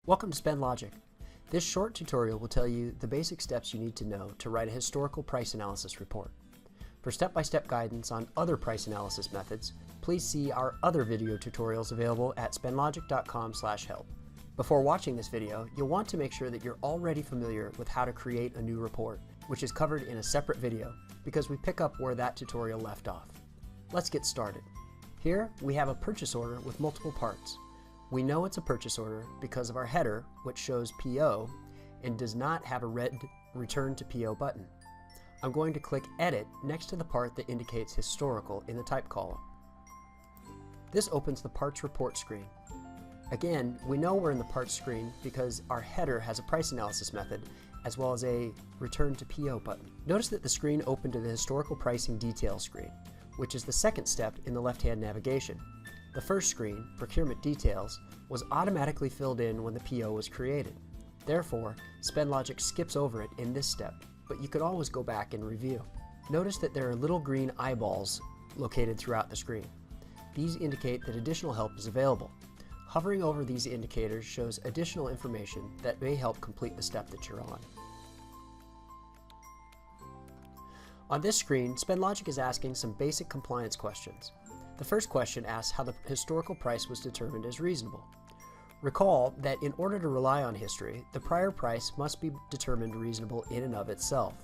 Welcome to SpendLogic. This short tutorial will tell you the basic steps you need to know to write a historical price analysis report. For step-by-step guidance on other price analysis methods, please see our other video tutorials available at spendlogic.com/help. Before watching this video, you'll want to make sure that you're already familiar with how to create a new report, which is covered in a separate video because we pick up where that tutorial left off. Let's get started. Here we have a purchase order with multiple parts. We know it's a purchase order because of our header, which shows PO and does not have a red Return to PO button. I'm going to click Edit next to the part that indicates Historical in the type column. This opens the Parts Report screen. Again, we know we're in the Parts screen because our header has a price analysis method as well as a Return to PO button. Notice that the screen opened to the Historical Pricing Details screen, which is the second step in the left-hand navigation. The first screen, Procurement Details, was automatically filled in when the PO was created. Therefore, SpendLogic skips over it in this step, but you could always go back and review. Notice that there are little green eyeballs located throughout the screen. These indicate that additional help is available. Hovering over these indicators shows additional information that may help complete the step that you're on. On this screen, SpendLogic is asking some basic compliance questions. The first question asks how the historical price was determined as reasonable. Recall that in order to rely on history, the prior price must be determined reasonable in and of itself.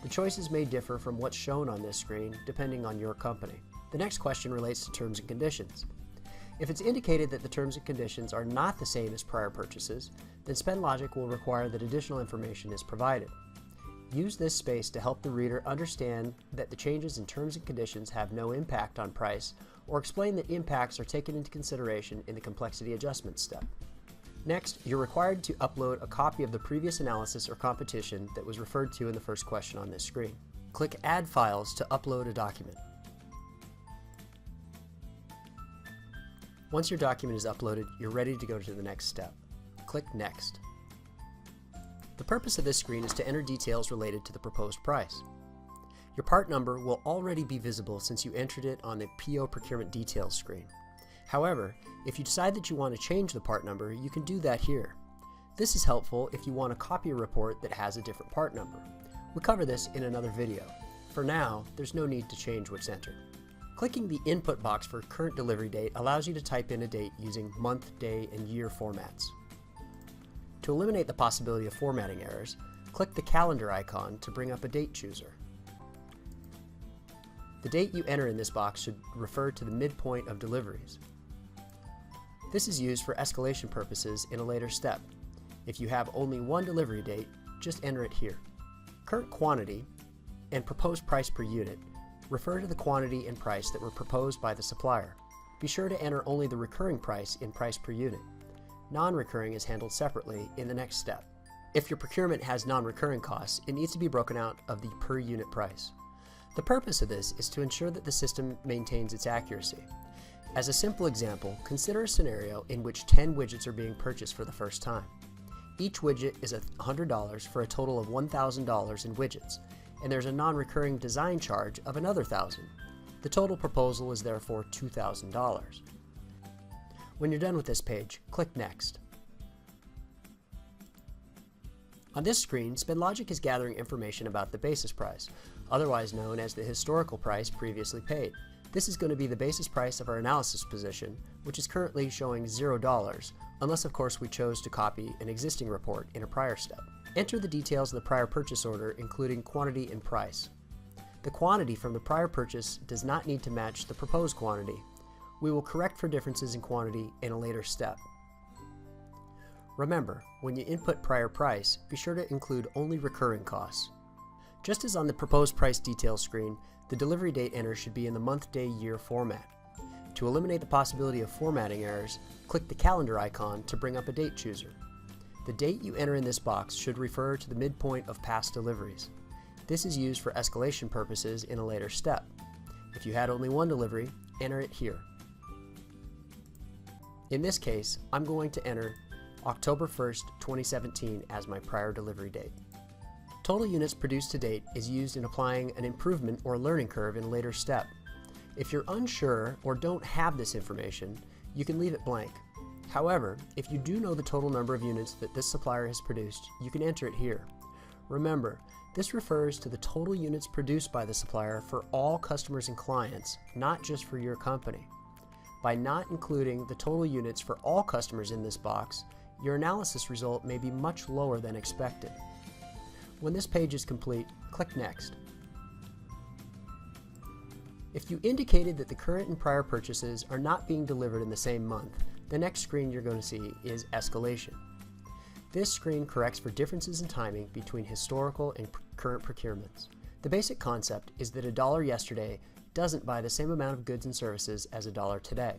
The choices may differ from what's shown on this screen depending on your company. The next question relates to terms and conditions. If it's indicated that the terms and conditions are not the same as prior purchases, then SpendLogic will require that additional information is provided. Use this space to help the reader understand that the changes in terms and conditions have no impact on price, or explain that impacts are taken into consideration in the complexity adjustment step. Next, you're required to upload a copy of the previous analysis or competition that was referred to in the first question on this screen. Click Add Files to upload a document. Once your document is uploaded, you're ready to go to the next step. Click Next. The purpose of this screen is to enter details related to the proposed price. Your part number will already be visible since you entered it on the PO Procurement Details screen. However, if you decide that you want to change the part number, you can do that here. This is helpful if you want to copy a report that has a different part number. We'll cover this in another video. For now, there's no need to change what's entered. Clicking the input box for current delivery date allows you to type in a date using month, day, and year formats. To eliminate the possibility of formatting errors, click the calendar icon to bring up a date chooser. The date you enter in this box should refer to the midpoint of deliveries. This is used for escalation purposes in a later step. If you have only one delivery date, just enter it here. Current quantity and proposed price per unit refer to the quantity and price that were proposed by the supplier. Be sure to enter only the recurring price in price per unit. Non-recurring is handled separately in the next step. If your procurement has non-recurring costs, it needs to be broken out of the per unit price. The purpose of this is to ensure that the system maintains its accuracy. As a simple example, consider a scenario in which 10 widgets are being purchased for the first time. Each widget is $100 for a total of $1,000 in widgets, and there's a non-recurring design charge of another $1,000. The total proposal is therefore $2,000. When you're done with this page, click Next. On this screen, SpendLogic is gathering information about the basis price, otherwise known as the historical price previously paid. This is going to be the basis price of our analysis position, which is currently showing $0, unless of course we chose to copy an existing report in a prior step. Enter the details of the prior purchase order, including quantity and price. The quantity from the prior purchase does not need to match the proposed quantity. We will correct for differences in quantity in a later step. Remember, when you input prior price, be sure to include only recurring costs. Just as on the proposed price details screen, the delivery date enter should be in the month, day, year format. To eliminate the possibility of formatting errors, click the calendar icon to bring up a date chooser. The date you enter in this box should refer to the midpoint of past deliveries. This is used for escalation purposes in a later step. If you had only one delivery, enter it here. In this case, I'm going to enter October 1st, 2017 as my prior delivery date. Total units produced to date is used in applying an improvement or learning curve in a later step. If you're unsure or don't have this information, you can leave it blank. However, if you do know the total number of units that this supplier has produced, you can enter it here. Remember, this refers to the total units produced by the supplier for all customers and clients, not just for your company. By not including the total units for all customers in this box, your analysis result may be much lower than expected. When this page is complete, click Next. If you indicated that the current and prior purchases are not being delivered in the same month, the next screen you're going to see is Escalation. This screen corrects for differences in timing between historical and current procurements. The basic concept is that $1 yesterday doesn't buy the same amount of goods and services as $1 today.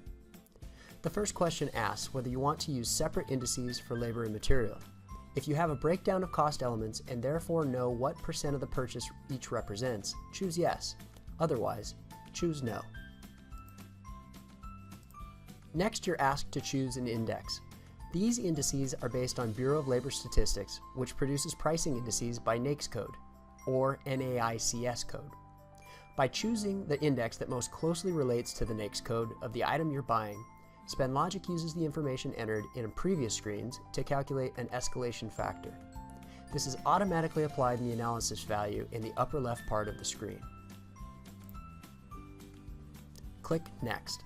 The first question asks whether you want to use separate indices for labor and material. If you have a breakdown of cost elements and therefore know what percent of the purchase each represents, choose Yes. Otherwise, choose No. Next, you're asked to choose an index. These indices are based on Bureau of Labor Statistics, which produces pricing indices by NAICS code, or NAICS code. By choosing the index that most closely relates to the NAICS code of the item you're buying, SpendLogic uses the information entered in previous screens to calculate an escalation factor. This is automatically applied in the analysis value in the upper left part of the screen. Click Next.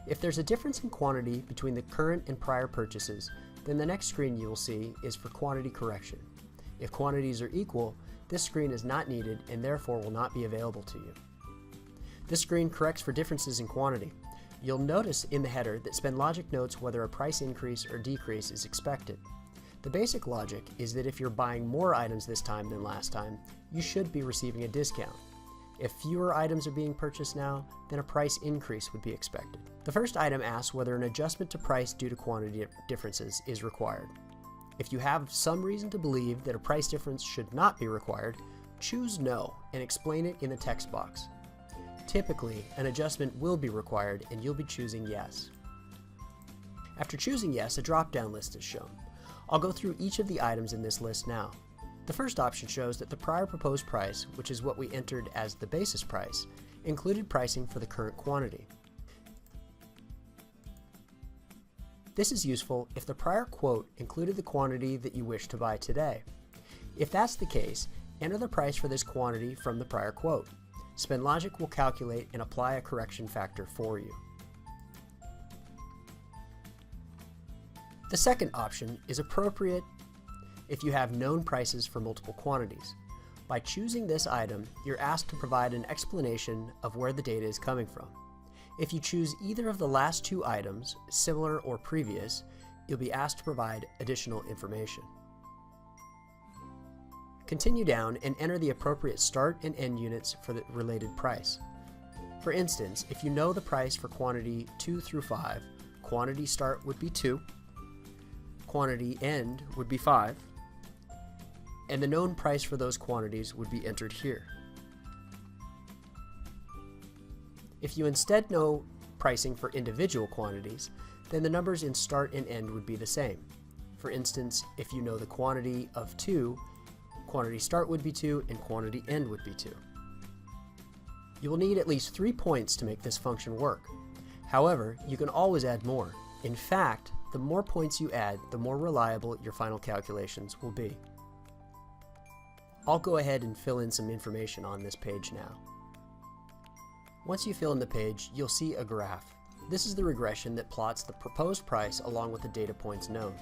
If there's a difference in quantity between the current and prior purchases, then the next screen you will see is for quantity correction. If quantities are equal, this screen is not needed and therefore will not be available to you. This screen corrects for differences in quantity. You'll notice in the header that SpendLogic notes whether a price increase or decrease is expected. The basic logic is that if you're buying more items this time than last time, you should be receiving a discount. If fewer items are being purchased now, then a price increase would be expected. The first item asks whether an adjustment to price due to quantity differences is required. If you have some reason to believe that a price difference should not be required, choose No and explain it in the text box. Typically, an adjustment will be required and you'll be choosing Yes. After choosing Yes, a drop-down list is shown. I'll go through each of the items in this list now. The first option shows that the prior proposed price, which is what we entered as the basis price, included pricing for the current quantity. This is useful if the prior quote included the quantity that you wish to buy today. If that's the case, enter the price for this quantity from the prior quote. SpendLogic will calculate and apply a correction factor for you. The second option is appropriate if you have known prices for multiple quantities. By choosing this item, you're asked to provide an explanation of where the data is coming from. If you choose either of the last two items, similar or previous, you'll be asked to provide additional information. Continue down and enter the appropriate start and end units for the related price. For instance, if you know the price for quantity 2 through 5, quantity start would be 2, quantity end would be 5, and the known price for those quantities would be entered here. If you instead know pricing for individual quantities, then the numbers in start and end would be the same. For instance, if you know the quantity of 2, quantity start would be 2 and quantity end would be 2. You will need at least 3 points to make this function work. However, you can always add more. In fact, the more points you add, the more reliable your final calculations will be. I'll go ahead and fill in some information on this page now. Once you fill in the page, you'll see a graph. This is the regression that plots the proposed price along with the data points known.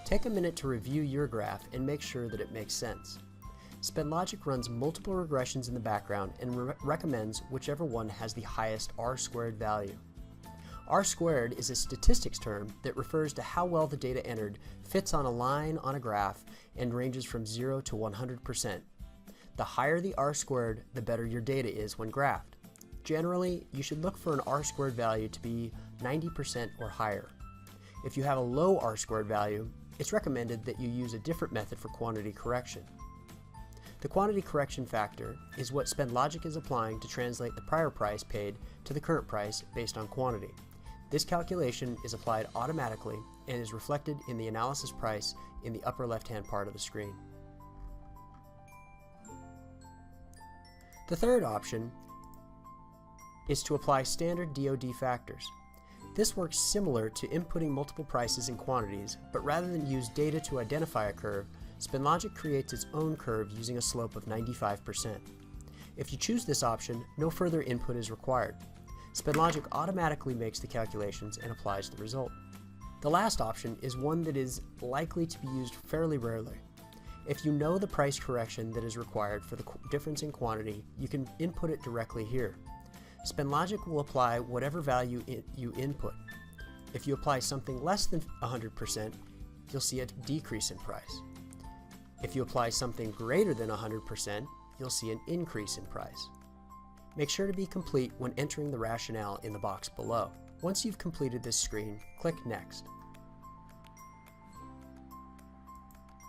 Take a minute to review your graph and make sure that it makes sense. SpendLogic runs multiple regressions in the background and recommends whichever one has the highest R-squared value. R-squared is a statistics term that refers to how well the data entered fits on a line on a graph and ranges from 0 to 100%. The higher the R-squared, the better your data is when graphed. Generally, you should look for an R-squared value to be 90% or higher. If you have a low R-squared value, it's recommended that you use a different method for quantity correction. The quantity correction factor is what SpendLogic is applying to translate the prior price paid to the current price based on quantity. This calculation is applied automatically and is reflected in the analysis price in the upper left-hand part of the screen. The third option is to apply standard DoD factors. This works similar to inputting multiple prices and quantities, but rather than use data to identify a curve, SpendLogic creates its own curve using a slope of 95%. If you choose this option, no further input is required. SpendLogic automatically makes the calculations and applies the result. The last option is one that is likely to be used fairly rarely. If you know the price correction that is required for the difference in quantity, you can input it directly here. SpendLogic will apply whatever value you input. If you apply something less than 100%, you'll see a decrease in price. If you apply something greater than 100%, you'll see an increase in price. Make sure to be complete when entering the rationale in the box below. Once you've completed this screen, click Next.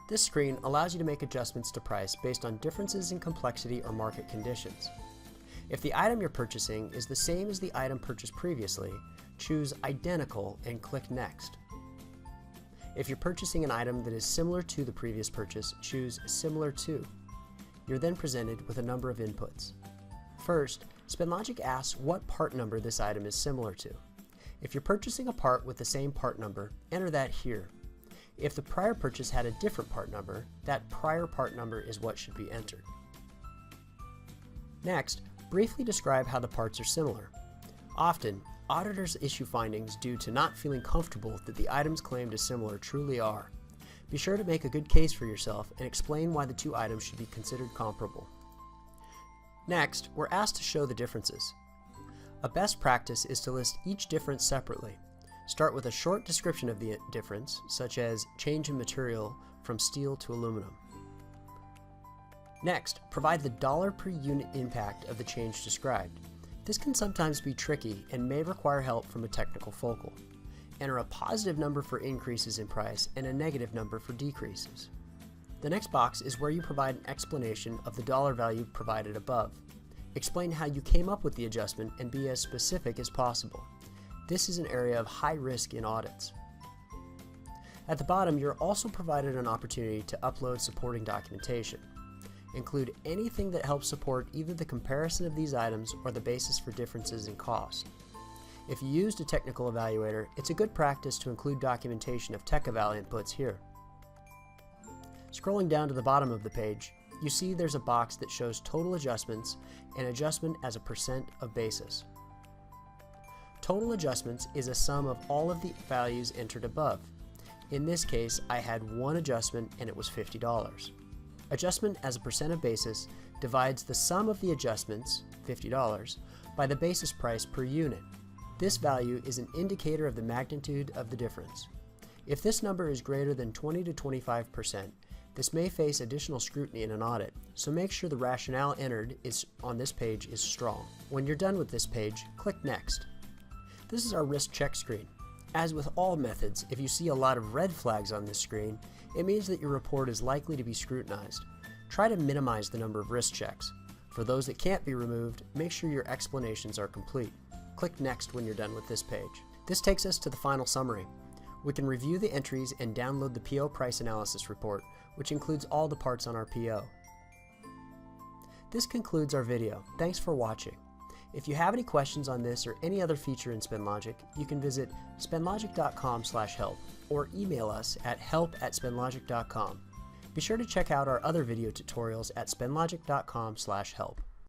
This screen allows you to make adjustments to price based on differences in complexity or market conditions. If the item you're purchasing is the same as the item purchased previously, choose Identical and click Next. If you're purchasing an item that is similar to the previous purchase, choose Similar To. You're then presented with a number of inputs. First, SpendLogic asks what part number this item is similar to. If you're purchasing a part with the same part number, enter that here. If the prior purchase had a different part number, that prior part number is what should be entered. Next, briefly describe how the parts are similar. Often, auditors issue findings due to not feeling comfortable that the items claimed as similar truly are. Be sure to make a good case for yourself and explain why the two items should be considered comparable. Next, we're asked to show the differences. A best practice is to list each difference separately. Start with a short description of the difference, such as change in material from steel to aluminum. Next, provide the dollar per unit impact of the change described. This can sometimes be tricky and may require help from a technical focal. Enter a positive number for increases in price and a negative number for decreases. The next box is where you provide an explanation of the dollar value provided above. Explain how you came up with the adjustment and be as specific as possible. This is an area of high risk in audits. At the bottom, you're also provided an opportunity to upload supporting documentation. Include anything that helps support either the comparison of these items or the basis for differences in cost. If you used a technical evaluator, it's a good practice to include documentation of tech eval inputs here. Scrolling down to the bottom of the page, you see there's a box that shows total adjustments and adjustment as a percent of basis. Total adjustments is a sum of all of the values entered above. In this case, I had one adjustment and it was $50. Adjustment as a percent of basis divides the sum of the adjustments, $50, by the basis price per unit. This value is an indicator of the magnitude of the difference. If this number is greater than 20 to 25%, this may face additional scrutiny in an audit, so make sure the rationale entered on this page is strong. When you're done with this page, click Next. This is our risk check screen. As with all methods, if you see a lot of red flags on this screen, it means that your report is likely to be scrutinized. Try to minimize the number of risk checks. For those that can't be removed, make sure your explanations are complete. Click Next when you're done with this page. This takes us to the final summary. We can review the entries and download the PO price analysis report, which includes all the parts on our PO. This concludes our video. Thanks for watching. If you have any questions on this or any other feature in SpendLogic, you can visit spendlogic.com/help or email us at help@spendlogic.com. Be sure to check out our other video tutorials at spendlogic.com/help.